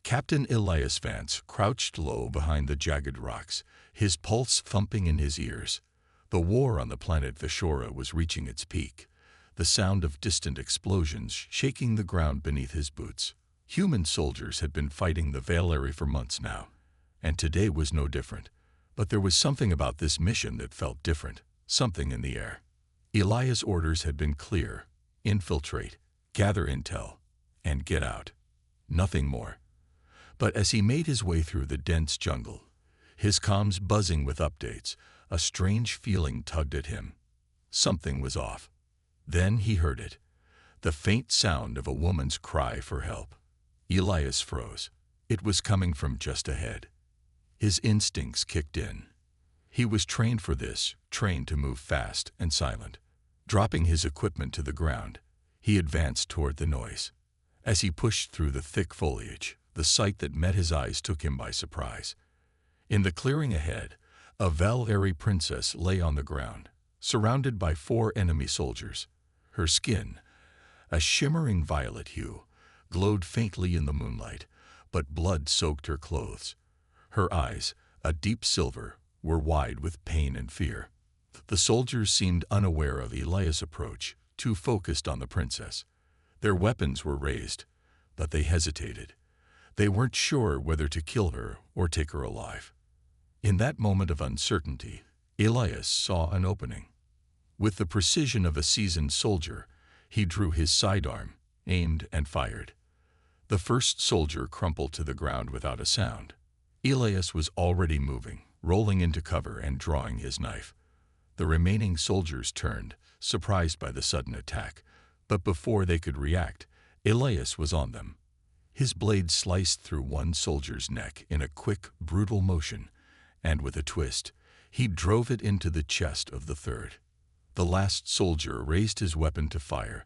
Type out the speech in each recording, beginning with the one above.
Captain Elias Vance crouched low behind the jagged rocks, his pulse thumping in his ears. The war on the planet Vishora was reaching its peak, the sound of distant explosions shaking the ground beneath his boots. Human soldiers had been fighting the Valeri for months now, and today was no different. But there was something about this mission that felt different, something in the air. Elias' orders had been clear: infiltrate, gather intel, and get out. Nothing more. But as he made his way through the dense jungle, his comms buzzing with updates, a strange feeling tugged at him. Something was off. Then he heard it, the faint sound of a woman's cry for help. Elias froze. It was coming from just ahead. His instincts kicked in. He was trained for this, trained to move fast and silent. Dropping his equipment to the ground, he advanced toward the noise. As he pushed through the thick foliage, the sight that met his eyes took him by surprise. In the clearing ahead, a Valeri princess lay on the ground, surrounded by 4 enemy soldiers. Her skin, a shimmering violet hue, glowed faintly in the moonlight, but blood soaked her clothes. Her eyes, a deep silver, were wide with pain and fear. The soldiers seemed unaware of Elias' approach, too focused on the princess. Their weapons were raised, but they hesitated. They weren't sure whether to kill her or take her alive. In that moment of uncertainty, Elias saw an opening. With the precision of a seasoned soldier, he drew his sidearm, aimed, and fired. The first soldier crumpled to the ground without a sound. Elias was already moving, rolling into cover and drawing his knife. The remaining soldiers turned, surprised by the sudden attack, but before they could react, Elias was on them. His blade sliced through one soldier's neck in a quick, brutal motion, and with a twist, he drove it into the chest of the third. The last soldier raised his weapon to fire,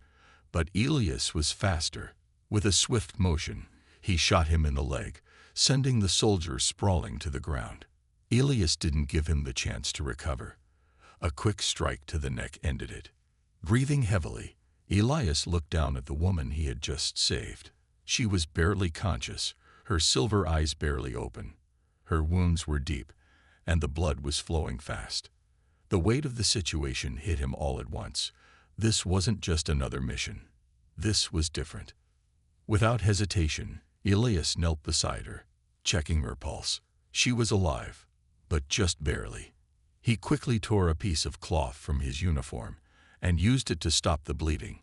but Elias was faster. With a swift motion, he shot him in the leg, sending the soldier sprawling to the ground. Elias didn't give him the chance to recover. A quick strike to the neck ended it. Breathing heavily, Elias looked down at the woman he had just saved. She was barely conscious, her silver eyes barely open. Her wounds were deep, and the blood was flowing fast. The weight of the situation hit him all at once. This wasn't just another mission. This was different. Without hesitation, Elias knelt beside her, checking her pulse. She was alive, but just barely. He quickly tore a piece of cloth from his uniform and used it to stop the bleeding,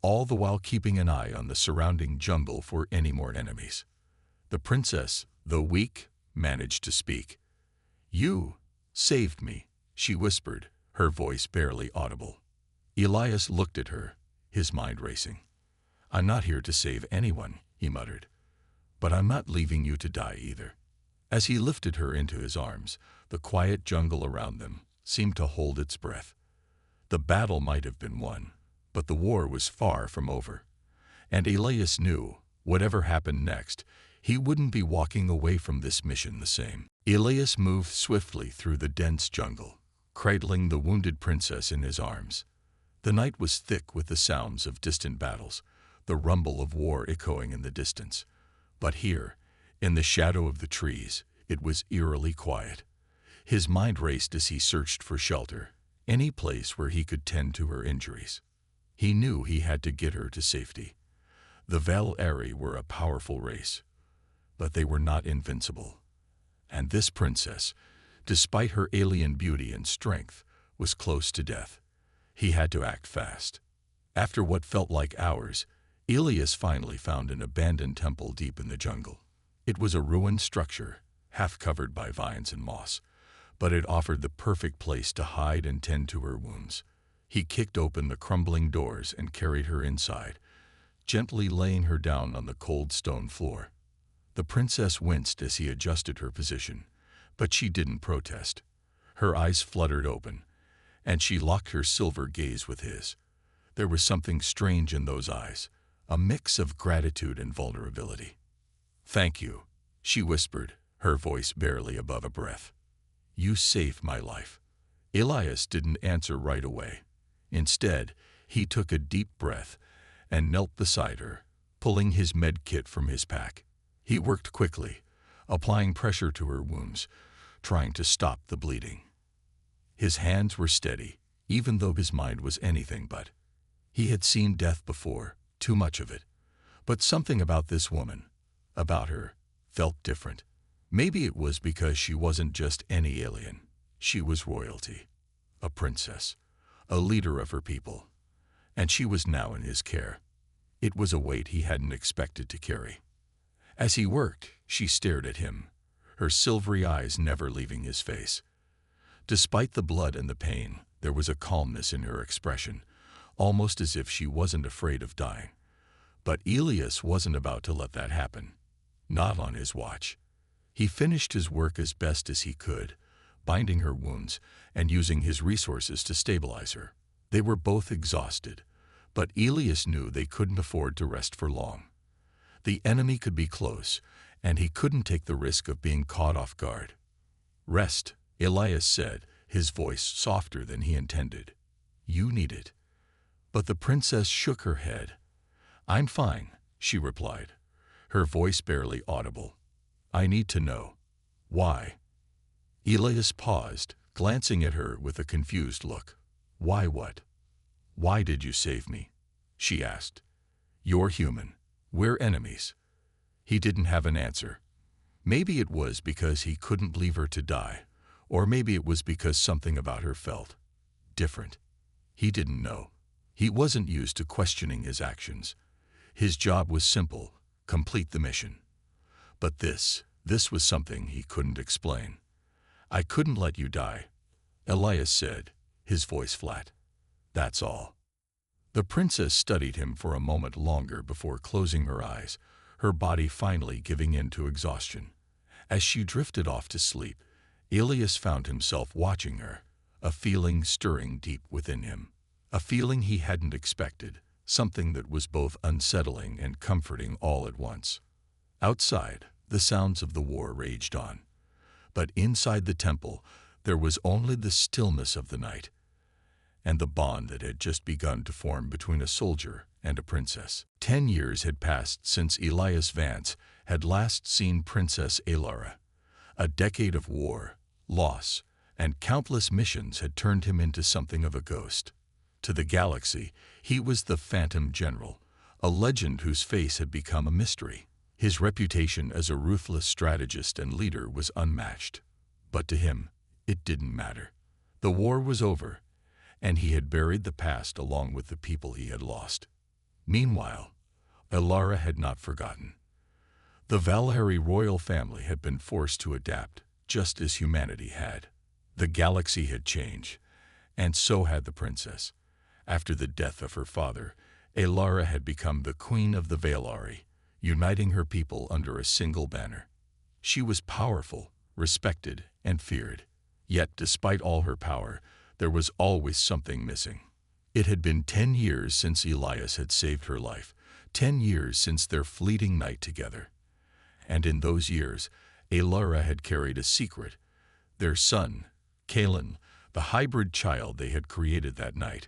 all the while keeping an eye on the surrounding jungle for any more enemies. The princess, though weak, managed to speak. "You saved me," she whispered, her voice barely audible. Elias looked at her, his mind racing. "I'm not here to save anyone," he muttered. "But I'm not leaving you to die either." As he lifted her into his arms, the quiet jungle around them seemed to hold its breath. The battle might have been won, but the war was far from over. And Elias knew, whatever happened next, he wouldn't be walking away from this mission the same. Elias moved swiftly through the dense jungle, cradling the wounded princess in his arms. The night was thick with the sounds of distant battles, the rumble of war echoing in the distance. But here, in the shadow of the trees, it was eerily quiet. His mind raced as he searched for shelter, any place where he could tend to her injuries. He knew he had to get her to safety. The Valeri were a powerful race, but they were not invincible. And this princess, despite her alien beauty and strength, was close to death. He had to act fast. After what felt like hours, Elias finally found an abandoned temple deep in the jungle. It was a ruined structure, half covered by vines and moss, but it offered the perfect place to hide and tend to her wounds. He kicked open the crumbling doors and carried her inside, gently laying her down on the cold stone floor. The princess winced as he adjusted her position, but she didn't protest. Her eyes fluttered open, and she locked her silver gaze with his. There was something strange in those eyes, a mix of gratitude and vulnerability. "Thank you," she whispered, her voice barely above a breath. "You saved my life." Elias didn't answer right away. Instead, he took a deep breath and knelt beside her, pulling his med kit from his pack. He worked quickly, applying pressure to her wounds, trying to stop the bleeding. His hands were steady, even though his mind was anything but. He had seen death before, too much of it. But something about this woman, about her, felt different. Maybe it was because she wasn't just any alien. She was royalty, a princess, a leader of her people. And she was now in his care. It was a weight he hadn't expected to carry. As he worked, she stared at him, her silvery eyes never leaving his face. Despite the blood and the pain, there was a calmness in her expression, almost as if she wasn't afraid of dying. But Elias wasn't about to let that happen. Not on his watch. He finished his work as best as he could, binding her wounds and using his resources to stabilize her. They were both exhausted, but Elias knew they couldn't afford to rest for long. The enemy could be close, and he couldn't take the risk of being caught off guard. "Rest," Elias said, his voice softer than he intended. "You need it." But the princess shook her head. "I'm fine," she replied, her voice barely audible. "I need to know. Why?" Elias paused, glancing at her with a confused look. "Why what? Why did you save me?" she asked. "You're human. We're enemies." He didn't have an answer. Maybe it was because he couldn't leave her to die, or maybe it was because something about her felt different. He didn't know. He wasn't used to questioning his actions. His job was simple: complete the mission. But this was something he couldn't explain. "I couldn't let you die," Elias said, his voice flat. "That's all." The princess studied him for a moment longer before closing her eyes, her body finally giving in to exhaustion. As she drifted off to sleep, Elias found himself watching her, a feeling stirring deep within him. A feeling he hadn't expected, something that was both unsettling and comforting all at once. Outside, the sounds of the war raged on. But inside the temple, there was only the stillness of the night, and the bond that had just begun to form between a soldier and a princess. 10 years had passed since Elias Vance had last seen Princess Alara. A decade of war, loss, and countless missions had turned him into something of a ghost. To the galaxy, he was the Phantom General, a legend whose face had become a mystery. His reputation as a ruthless strategist and leader was unmatched. But to him, it didn't matter. The war was over, and he had buried the past along with the people he had lost. Meanwhile, Alara had not forgotten. The Valhari royal family had been forced to adapt, just as humanity had. The galaxy had changed, and so had the princess. After the death of her father, Alara had become the queen of the Valhari, uniting her people under a single banner. She was powerful, respected, and feared. Yet, despite all her power, there was always something missing. It had been 10 years since Elias had saved her life, 10 years since their fleeting night together. And in those years, Alara had carried a secret. Their son, Kalen, the hybrid child they had created that night,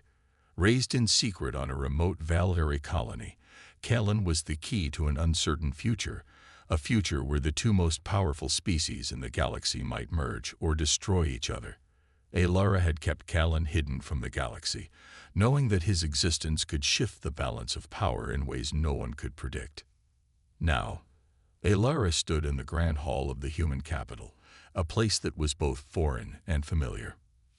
raised in secret on a remote Valhari colony, Kalen was the key to an uncertain future, a future where the two most powerful species in the galaxy might merge or destroy each other. Alara had kept Kalen hidden from the galaxy, knowing that his existence could shift the balance of power in ways no one could predict. Now, Alara stood in the grand hall of the human capital, a place that was both foreign and familiar.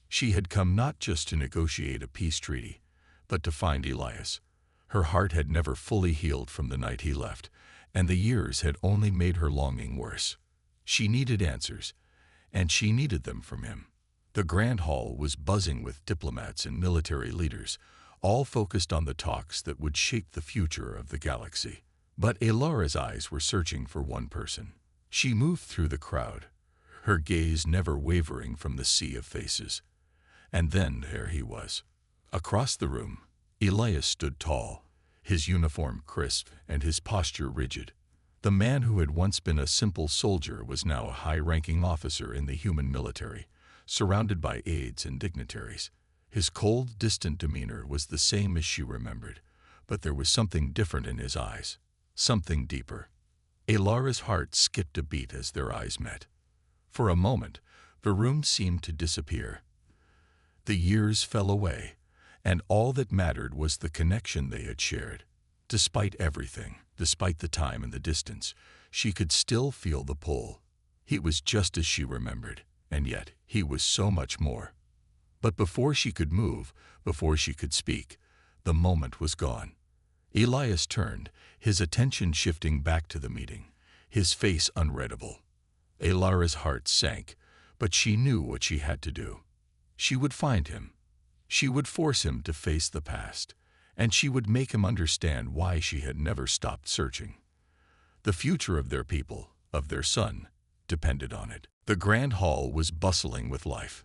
She had come not just to negotiate a peace treaty, but to find Elias. Her heart had never fully healed from the night he left, and the years had only made her longing worse. She needed answers, and she needed them from him. The grand hall was buzzing with diplomats and military leaders, all focused on the talks that would shape the future of the galaxy. But Alara's eyes were searching for one person. She moved through the crowd, her gaze never wavering from the sea of faces. And then there he was. Across the room, Elias stood tall, his uniform crisp and his posture rigid. The man who had once been a simple soldier was now a high-ranking officer in the human military, surrounded by aides and dignitaries. His cold, distant demeanor was the same as she remembered, but there was something different in his eyes, something deeper. Alara's heart skipped a beat as their eyes met. For a moment, the room seemed to disappear. The years fell away, and all that mattered was the connection they had shared. Despite everything, despite the time and the distance, she could still feel the pull. He was just as she remembered, and yet he was so much more. But before she could move, before she could speak, the moment was gone. Elias turned, his attention shifting back to the meeting, his face unreadable. Alara's heart sank, but she knew what she had to do. She would find him. She would force him to face the past, and she would make him understand why she had never stopped searching. The future of their people, of their son, depended on it. The grand hall was bustling with life.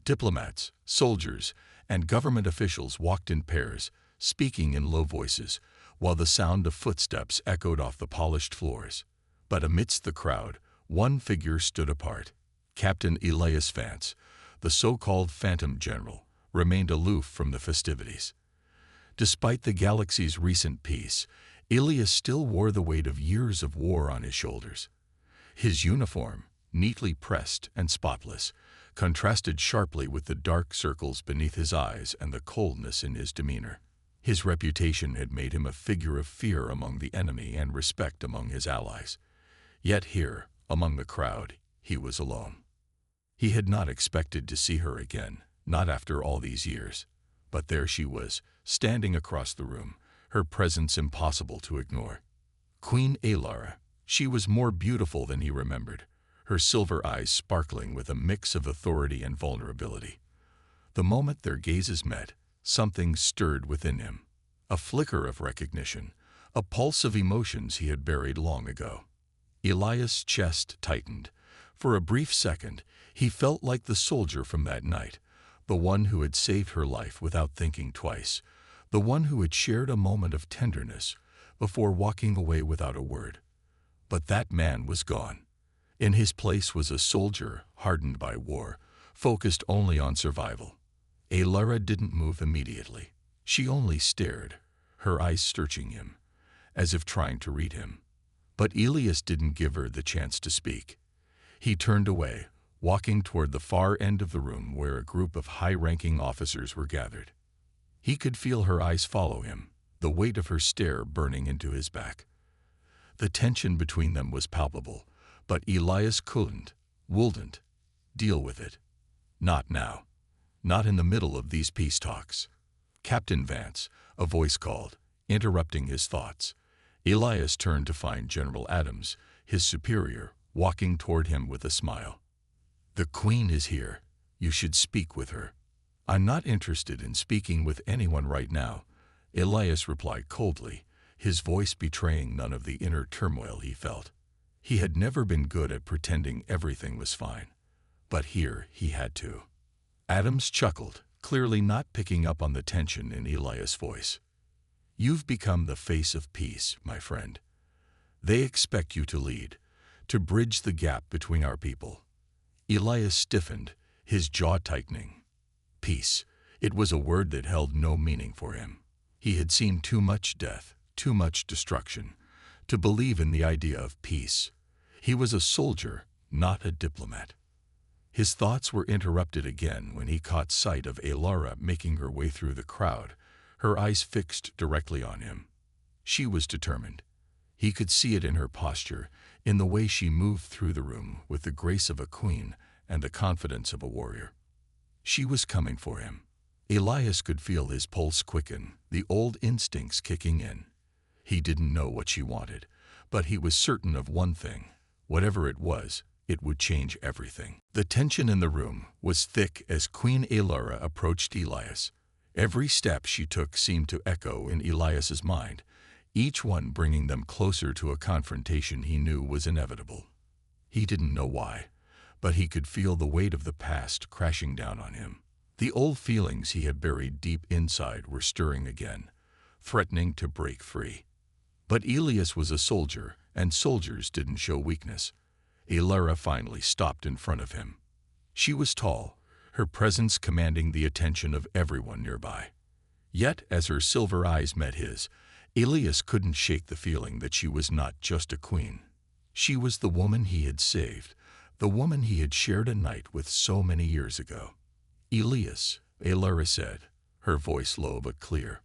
Diplomats, soldiers, and government officials walked in pairs, speaking in low voices, while the sound of footsteps echoed off the polished floors. But amidst the crowd, one figure stood apart. Captain Elias Vance, the so-called Phantom General, remained aloof from the festivities. Despite the galaxy's recent peace, Elias still wore the weight of years of war on his shoulders. His uniform, neatly pressed and spotless, contrasted sharply with the dark circles beneath his eyes and the coldness in his demeanor. His reputation had made him a figure of fear among the enemy and respect among his allies. Yet here, among the crowd, he was alone. He had not expected to see her again, not after all these years. But there she was, standing across the room, her presence impossible to ignore. Queen Alara. She was more beautiful than he remembered, her silver eyes sparkling with a mix of authority and vulnerability. The moment their gazes met, something stirred within him. A flicker of recognition, a pulse of emotions he had buried long ago. Elias' chest tightened. For a brief second, he felt like the soldier from that night, the one who had saved her life without thinking twice, the one who had shared a moment of tenderness before walking away without a word. But that man was gone. In his place was a soldier hardened by war, focused only on survival. Alara didn't move immediately. She only stared, her eyes searching him, as if trying to read him. But Elias didn't give her the chance to speak. He turned away, walking toward the far end of the room where a group of high-ranking officers were gathered. He could feel her eyes follow him, the weight of her stare burning into his back. The tension between them was palpable, but Elias wouldn't deal with it. Not now. Not in the middle of these peace talks. Captain Vance, a voice called, interrupting his thoughts. Elias turned to find General Adams, his superior, walking toward him with a smile. "The Queen is here. You should speak with her." "I'm not interested in speaking with anyone right now," Elias replied coldly, his voice betraying none of the inner turmoil he felt. He had never been good at pretending everything was fine, but here he had to. Adams chuckled, clearly not picking up on the tension in Elias' voice. "You've become the face of peace, my friend. They expect you to lead, to bridge the gap between our people." Elias stiffened, his jaw tightening. Peace. It was a word that held no meaning for him. He had seen too much death, too much destruction, to believe in the idea of peace. He was a soldier, not a diplomat. His thoughts were interrupted again when he caught sight of Alara making her way through the crowd, her eyes fixed directly on him. She was determined. He could see it in her posture, in the way she moved through the room with the grace of a queen and the confidence of a warrior. She was coming for him. Elias could feel his pulse quicken, the old instincts kicking in. He didn't know what she wanted, but he was certain of one thing. Whatever it was, it would change everything. The tension in the room was thick as Queen Alara approached Elias. Every step she took seemed to echo in Elias's mind, each one bringing them closer to a confrontation he knew was inevitable. He didn't know why, but he could feel the weight of the past crashing down on him. The old feelings he had buried deep inside were stirring again, threatening to break free. But Elias was a soldier, and soldiers didn't show weakness. Alara finally stopped in front of him. She was tall, her presence commanding the attention of everyone nearby. Yet, as her silver eyes met his, Elias couldn't shake the feeling that she was not just a queen. She was the woman he had saved, the woman he had shared a night with so many years ago. "Elias," Alara said, her voice low but clear.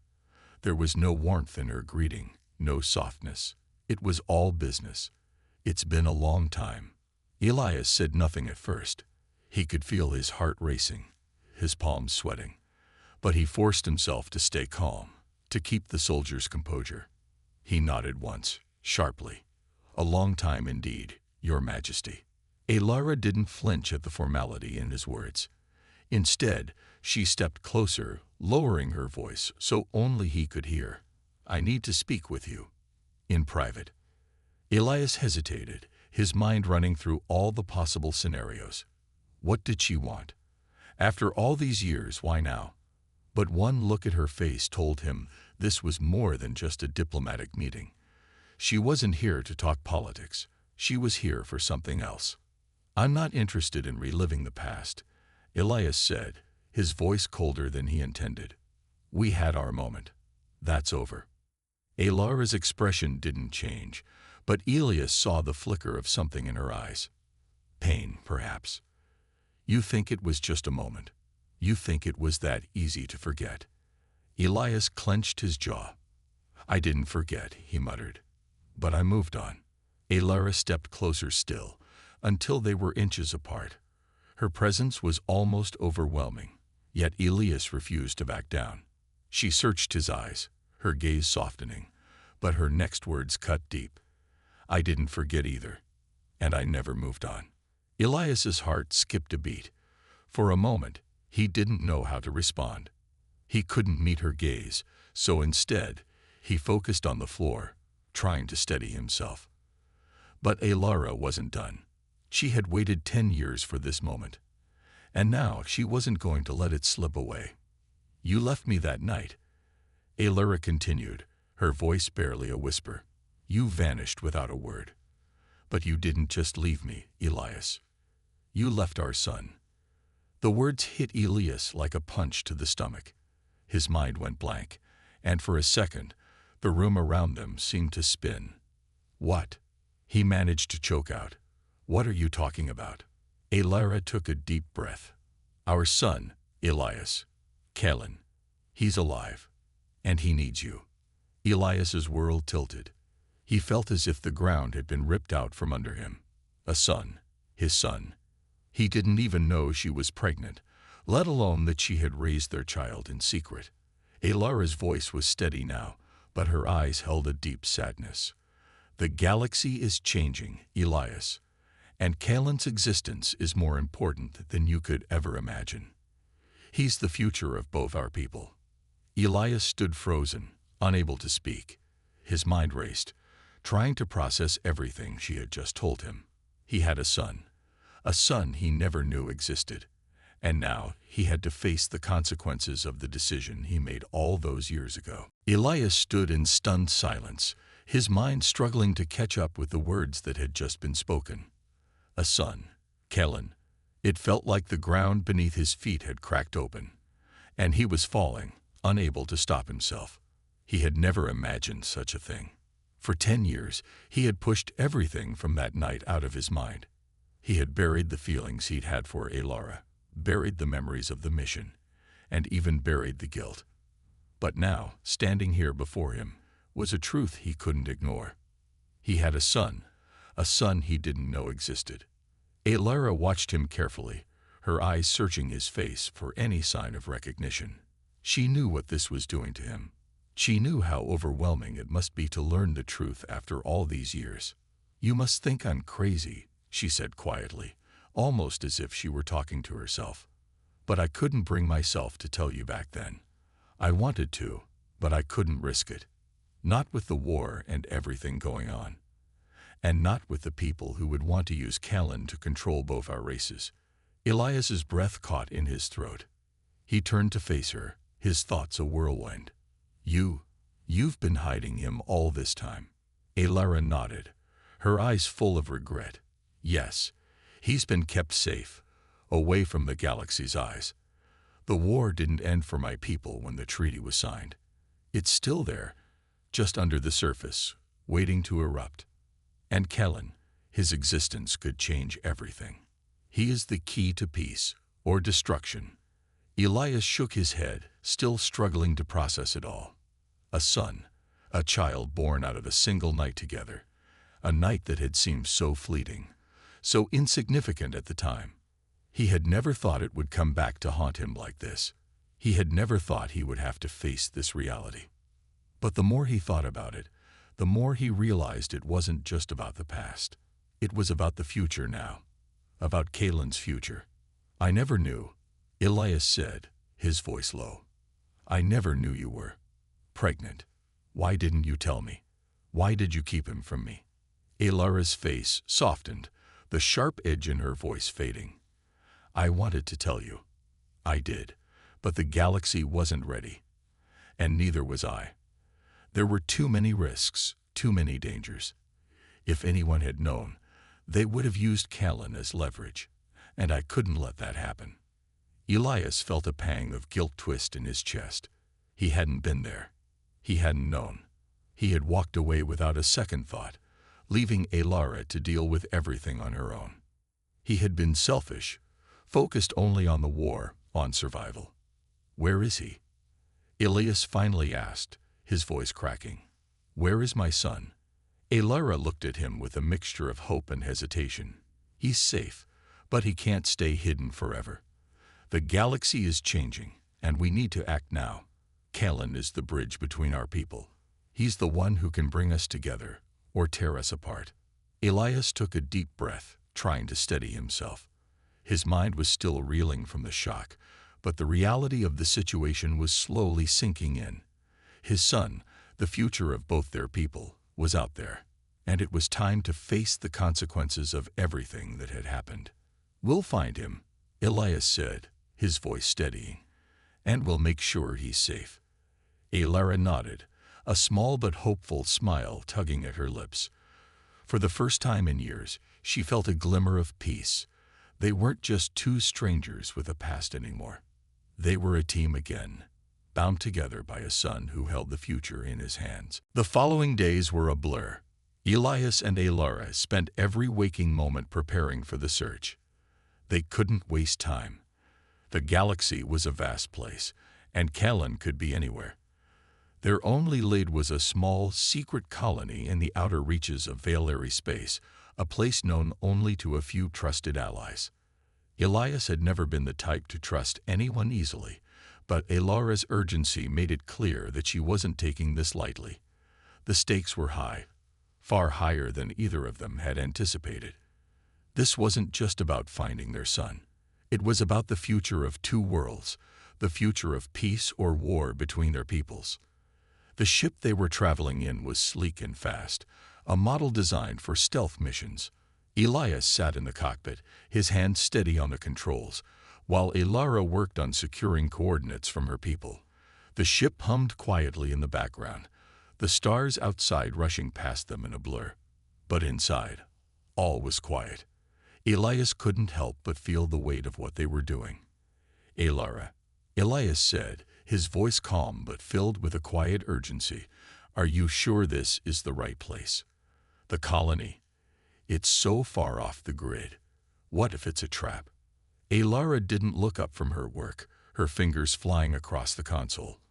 There was no warmth in her greeting, no softness. It was all business. "It's been a long time." Elias said nothing at first. He could feel his heart racing, his palms sweating. But he forced himself to stay calm, to keep the soldier's composure. He nodded once, sharply. "A long time indeed, Your Majesty." Alara didn't flinch at the formality in his words. Instead, she stepped closer, lowering her voice so only he could hear. "I need to speak with you. In private." Elias hesitated, his mind running through all the possible scenarios. What did she want? After all these years, why now? But one look at her face told him this was more than just a diplomatic meeting. She wasn't here to talk politics. She was here for something else. "I'm not interested in reliving the past," Elias said, his voice colder than he intended. "We had our moment. That's over." Alara's expression didn't change, but Elias saw the flicker of something in her eyes. Pain, perhaps. "You think it was just a moment. You think it was that easy to forget." Elias clenched his jaw. "I didn't forget," he muttered. "But I moved on." Alara stepped closer still, until they were inches apart. Her presence was almost overwhelming, yet Elias refused to back down. She searched his eyes, her gaze softening, but her next words cut deep. "I didn't forget either, and I never moved on." Elias's heart skipped a beat. For a moment, he didn't know how to respond. He couldn't meet her gaze, so instead, he focused on the floor, trying to steady himself. But Alara wasn't done. She had waited 10 years for this moment, and now she wasn't going to let it slip away. "You left me that night," Alara continued, her voice barely a whisper. "You vanished without a word. But you didn't just leave me, Elias. You left our son." The words hit Elias like a punch to the stomach. His mind went blank, and for a second, the room around them seemed to spin. "What?" he managed to choke out. "What are you talking about?" Alara took a deep breath. "Our son, Elias. Kellen. He's alive. And he needs you." Elias's world tilted. He felt as if the ground had been ripped out from under him. A son. His son. He didn't even know she was pregnant, let alone that she had raised their child in secret. Alara's voice was steady now, but her eyes held a deep sadness. "The galaxy is changing, Elias, and Kalen's existence is more important than you could ever imagine. He's the future of both our people." Elias stood frozen, unable to speak. His mind raced, trying to process everything she had just told him. He had a son he never knew existed, and now he had to face the consequences of the decision he made all those years ago. Elias stood in stunned silence, his mind struggling to catch up with the words that had just been spoken. A son, Kellen. It felt like the ground beneath his feet had cracked open, and he was falling, unable to stop himself. He had never imagined such a thing. For 10 years, he had pushed everything from that night out of his mind. He had buried the feelings he'd had for Alara, buried the memories of the mission, and even buried the guilt. But now, standing here before him, was a truth he couldn't ignore. He had a son he didn't know existed. Alara watched him carefully, her eyes searching his face for any sign of recognition. She knew what this was doing to him. She knew how overwhelming it must be to learn the truth after all these years. "You must think I'm crazy," she said quietly, almost as if she were talking to herself. "But I couldn't bring myself to tell you back then. I wanted to, but I couldn't risk it. Not with the war and everything going on. And not with the people who would want to use Kellen to control both our races." Elias's breath caught in his throat. He turned to face her, his thoughts a whirlwind. You've been hiding him all this time." Alara nodded, her eyes full of regret. "Yes, he's been kept safe, away from the galaxy's eyes. The war didn't end for my people when the treaty was signed. It's still there, just under the surface, waiting to erupt. And Kellen, His existence could change everything. He is the key to peace or destruction. Elias shook his head, still struggling to process it all. A son, a child born out of a single night together, a night that had seemed so fleeting, so insignificant at the time. He had never thought it would come back to haunt him like this. He had never thought he would have to face this reality. But the more he thought about it, the more he realized it wasn't just about the past. It was about the future now, about Kaylin's future. "I never knew," Elias said, his voice low. "I never knew you were pregnant. Why didn't you tell me? Why did you keep him from me?" Elara's face softened, the sharp edge in her voice fading. "I wanted to tell you. I did, but the galaxy wasn't ready. And neither was I. There were too many risks, too many dangers. If anyone had known, they would have used Kaylin as leverage, and I couldn't let that happen." Elias felt a pang of guilt twist in his chest. He hadn't been there. He hadn't known. He had walked away without a second thought, leaving Elara to deal with everything on her own. He had been selfish, focused only on the war, on survival. "Where is he?" Elias finally asked, his voice cracking. "Where is my son?" Elara looked at him with a mixture of hope and hesitation. "He's safe, but he can't stay hidden forever. The galaxy is changing, and we need to act now. Kaylin is the bridge between our people. He's the one who can bring us together, or tear us apart." Elias took a deep breath, trying to steady himself. His mind was still reeling from the shock, but the reality of the situation was slowly sinking in. His son, the future of both their people, was out there, and it was time to face the consequences of everything that had happened. "We'll find him," Elias said, his voice steadying, "and we'll make sure he's safe." Elara nodded, a small but hopeful smile tugging at her lips. For the first time in years, she felt a glimmer of peace. They weren't just two strangers with a past anymore. They were a team again, bound together by a son who held the future in his hands. The following days were a blur. Elias and Elara spent every waking moment preparing for the search. They couldn't waste time. The galaxy was a vast place, and Kaylin could be anywhere. Their only lead was a small, secret colony in the outer reaches of Valeri space, a place known only to a few trusted allies. Elias had never been the type to trust anyone easily, but Elara's urgency made it clear that she wasn't taking this lightly. The stakes were high, far higher than either of them had anticipated. This wasn't just about finding their son. It was about the future of two worlds, the future of peace or war between their peoples. The ship they were traveling in was sleek and fast, a model designed for stealth missions. Elias sat in the cockpit, his hand steady on the controls, while Elara worked on securing coordinates from her people. The ship hummed quietly in the background, the stars outside rushing past them in a blur. But inside, all was quiet. Elias couldn't help but feel the weight of what they were doing. "Elara," Elias said, his voice calm but filled with a quiet urgency, "are you sure this is the right place? The colony? It's so far off the grid. What if it's a trap?" Elara didn't look up from her work, her fingers flying across the console.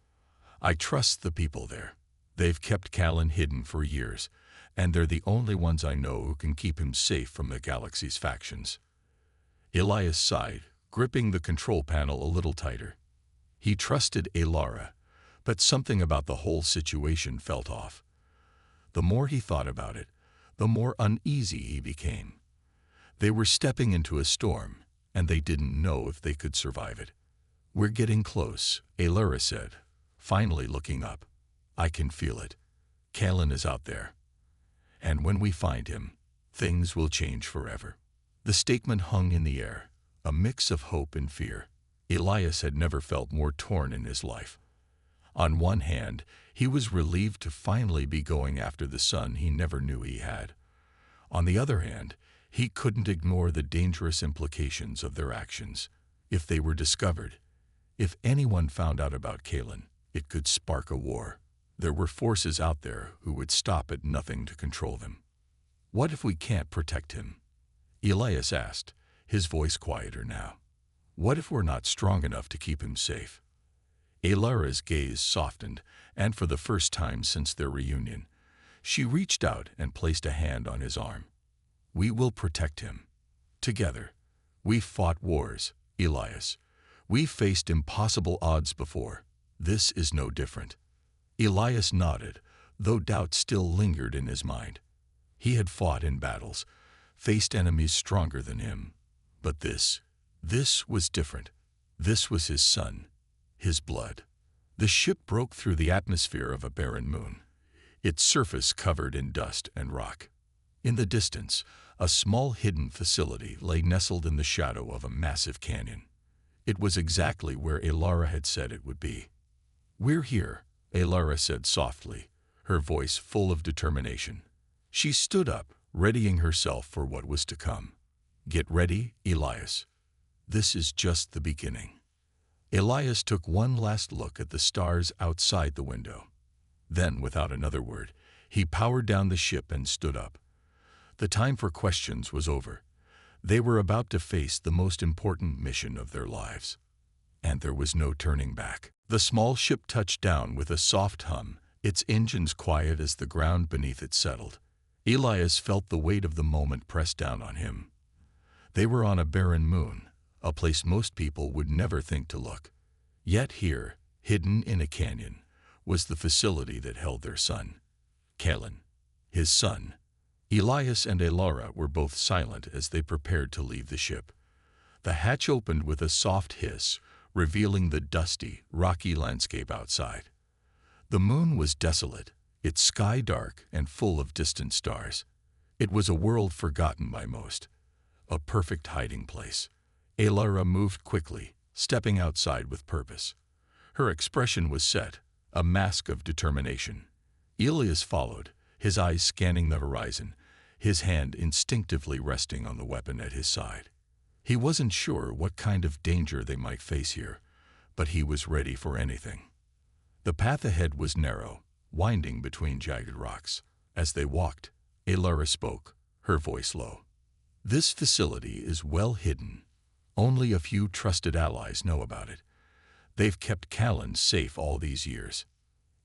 "I trust the people there. They've kept Kaylin hidden for years, and they're the only ones I know who can keep him safe from the galaxy's factions." Elias sighed, gripping the control panel a little tighter. He trusted Elara, but something about the whole situation felt off. The more he thought about it, the more uneasy he became. They were stepping into a storm, and they didn't know if they could survive it. "We're getting close," Elara said, finally looking up. "I can feel it. Kaylin is out there. And when we find him, things will change forever." The statement hung in the air, a mix of hope and fear. Elias had never felt more torn in his life. On one hand, he was relieved to finally be going after the son he never knew he had. On the other hand, he couldn't ignore the dangerous implications of their actions. If they were discovered, if anyone found out about Kaylin, it could spark a war. There were forces out there who would stop at nothing to control them. What if we can't protect him? Elias asked, his voice quieter now. What if we're not strong enough to keep him safe? Elara's gaze softened, and for the first time since their reunion, she reached out and placed a hand on his arm. We will protect him. Together. We've fought wars, Elias. We've faced impossible odds before. This is no different. Elias nodded, though doubt still lingered in his mind. He had fought in battles, faced enemies stronger than him. But this was different. This was his son, his blood. The ship broke through the atmosphere of a barren moon, its surface covered in dust and rock. In the distance, a small hidden facility lay nestled in the shadow of a massive canyon. It was exactly where Elara had said it would be. We're here, Elara said softly, her voice full of determination. She stood up, readying herself for what was to come. Get ready, Elias. This is just the beginning. Elias took one last look at the stars outside the window. Then, without another word, he powered down the ship and stood up. The time for questions was over. They were about to face the most important mission of their lives. And there was no turning back. The small ship touched down with a soft hum, its engines quiet as the ground beneath it settled. Elias felt the weight of the moment press down on him. They were on a barren moon, a place most people would never think to look. Yet here, hidden in a canyon, was the facility that held their son, Kalen, his son. Elias and Elara were both silent as they prepared to leave the ship. The hatch opened with a soft hiss, revealing the dusty, rocky landscape outside. The moon was desolate, its sky dark and full of distant stars. It was a world forgotten by most, a perfect hiding place. Elara moved quickly, stepping outside with purpose. Her expression was set, a mask of determination. Elias followed, his eyes scanning the horizon, his hand instinctively resting on the weapon at his side. He wasn't sure what kind of danger they might face here, but he was ready for anything. The path ahead was narrow, winding between jagged rocks. As they walked, Elara spoke, her voice low. This facility is well hidden. Only a few trusted allies know about it. They've kept Kalen safe all these years.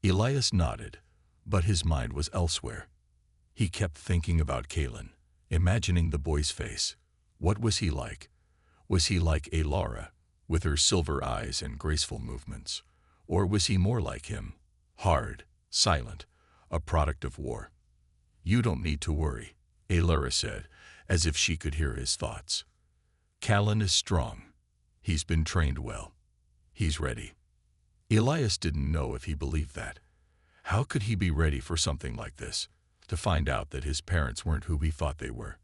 Elias nodded, but his mind was elsewhere. He kept thinking about Kalen, imagining the boy's face. What was he like? Was he like Elara, with her silver eyes and graceful movements? Or was he more like him, hard, silent, a product of war? You don't need to worry, Elara said, as if she could hear his thoughts. Kalen is strong. He's been trained well. He's ready. Elias didn't know if he believed that. How could he be ready for something like this, to find out that his parents weren't who he thought they were?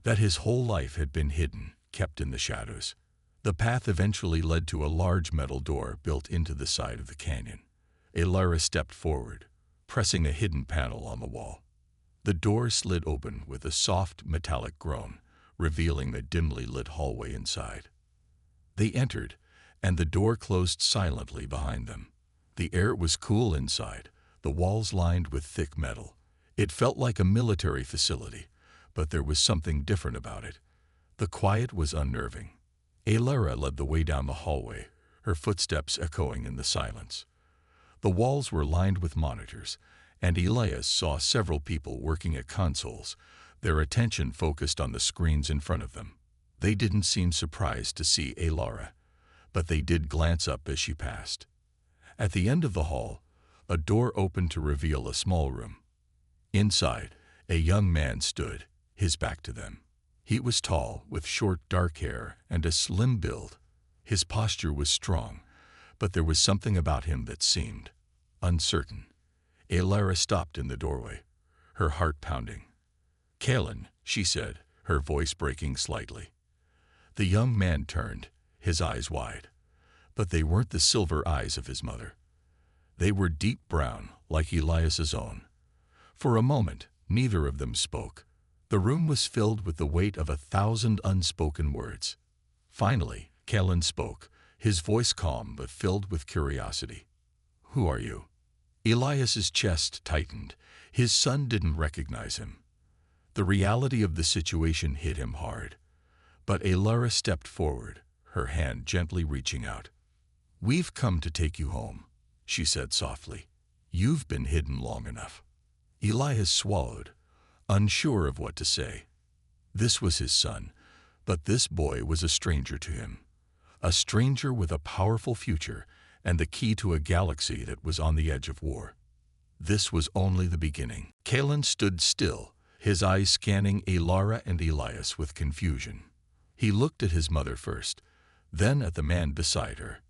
That his whole life had been hidden, kept in the shadows. The path eventually led to a large metal door built into the side of the canyon. Elara stepped forward, pressing a hidden panel on the wall. The door slid open with a soft, metallic groan, revealing the dimly lit hallway inside. They entered, and the door closed silently behind them. The air was cool inside, the walls lined with thick metal. It felt like a military facility, but there was something different about it. The quiet was unnerving. Elara led the way down the hallway, her footsteps echoing in the silence. The walls were lined with monitors, and Elias saw several people working at consoles, their attention focused on the screens in front of them. They didn't seem surprised to see Elara, but they did glance up as she passed. At the end of the hall, a door opened to reveal a small room. Inside, a young man stood, his back to them. He was tall, with short dark hair and a slim build. His posture was strong, but there was something about him that seemed uncertain. Elara stopped in the doorway, her heart pounding. Kalen, she said, her voice breaking slightly. The young man turned, his eyes wide. But they weren't the silver eyes of his mother. They were deep brown, like Elias's own. For a moment, neither of them spoke. The room was filled with the weight of 1,000 unspoken words. Finally, Kalen spoke, his voice calm but filled with curiosity. Who are you? Elias's chest tightened. His son didn't recognize him. The reality of the situation hit him hard. But Alara stepped forward, her hand gently reaching out. "We've come to take you home," she said softly. "You've been hidden long enough." Elias swallowed, unsure of what to say. This was his son, but this boy was a stranger to him. A stranger with a powerful future and the key to a galaxy that was on the edge of war. This was only the beginning. Kalen stood still, his eyes scanning Alara and Elias with confusion. He looked at his mother first, then at the man beside her.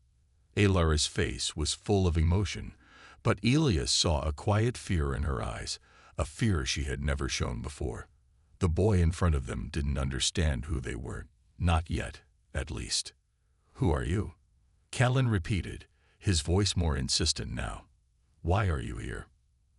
Alara's face was full of emotion, but Elias saw a quiet fear in her eyes, a fear she had never shown before. The boy in front of them didn't understand who they were, not yet, at least. "Who are you?" Kalen repeated, his voice more insistent now. "Why are you here?"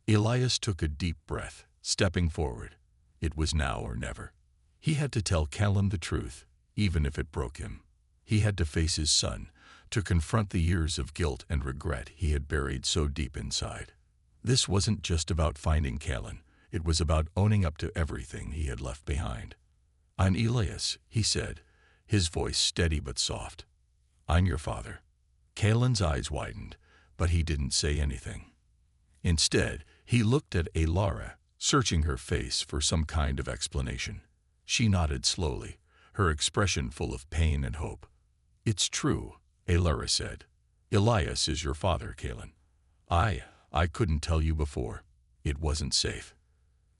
Elias took a deep breath, stepping forward. It was now or never. He had to tell Kalen the truth, even if it broke him. He had to face his son, to confront the years of guilt and regret he had buried so deep inside. This wasn't just about finding Kalen, it was about owning up to everything he had left behind. "I'm Elias," he said, his voice steady but soft. "I'm your father." Kalen's eyes widened, but he didn't say anything. Instead, he looked at Alara, searching her face for some kind of explanation. She nodded slowly, her expression full of pain and hope. "It's true," Alara said. "Elias is your father, Kalen. I couldn't tell you before. It wasn't safe."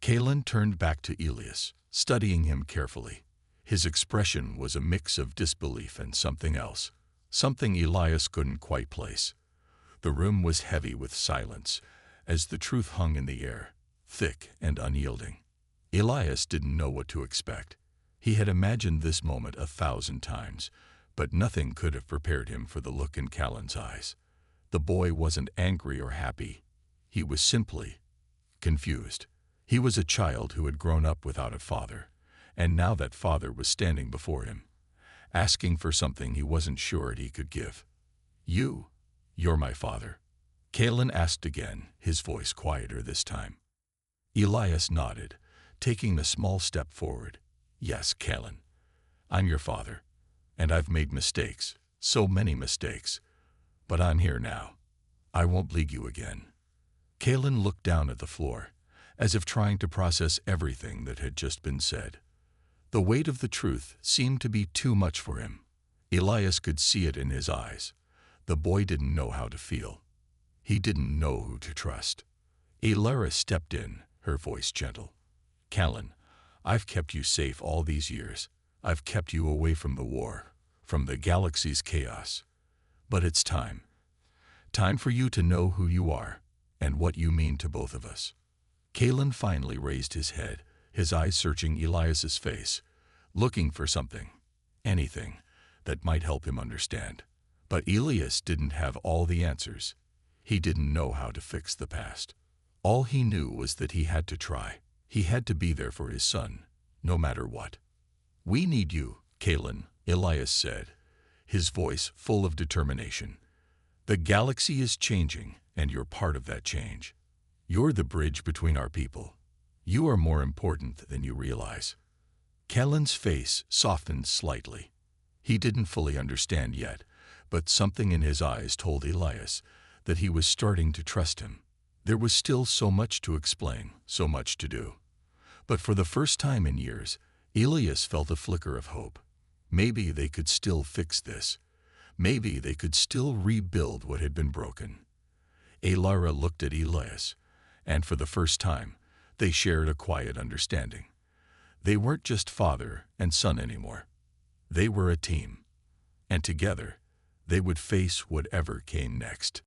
Kalen turned back to Elias, studying him carefully. His expression was a mix of disbelief and something else, something Elias couldn't quite place. The room was heavy with silence, as the truth hung in the air, thick and unyielding. Elias didn't know what to expect. He had imagined this moment 1,000 times, but nothing could have prepared him for the look in Kalen's eyes. The boy wasn't angry or happy. He was simply confused. He was a child who had grown up without a father, and now that father was standing before him, asking for something he wasn't sure he could give. You're my father?" Kalen asked again, his voice quieter this time. Elias nodded, taking a small step forward. "Yes, Kalen. I'm your father, and I've made mistakes, so many mistakes. But I'm here now. I won't bleed you again." Kalen looked down at the floor, as if trying to process everything that had just been said. The weight of the truth seemed to be too much for him. Elias could see it in his eyes. The boy didn't know how to feel. He didn't know who to trust. Alara stepped in, her voice gentle. "Kalen, I've kept you safe all these years. I've kept you away from the war, from the galaxy's chaos. But it's time. Time for you to know who you are, and what you mean to both of us." Kalen finally raised his head, his eyes searching Elias's face, looking for something, anything, that might help him understand. But Elias didn't have all the answers. He didn't know how to fix the past. All he knew was that he had to try. He had to be there for his son, no matter what. "We need you, Kalen," Elias said, his voice full of determination. "The galaxy is changing, and you're part of that change. You're the bridge between our people. You are more important than you realize." Kalen's face softened slightly. He didn't fully understand yet, but something in his eyes told Elias that he was starting to trust him. There was still so much to explain, so much to do. But for the first time in years, Elias felt a flicker of hope. Maybe they could still fix this. Maybe they could still rebuild what had been broken. Alara looked at Elias, and for the first time, they shared a quiet understanding. They weren't just father and son anymore. They were a team, and together, they would face whatever came next.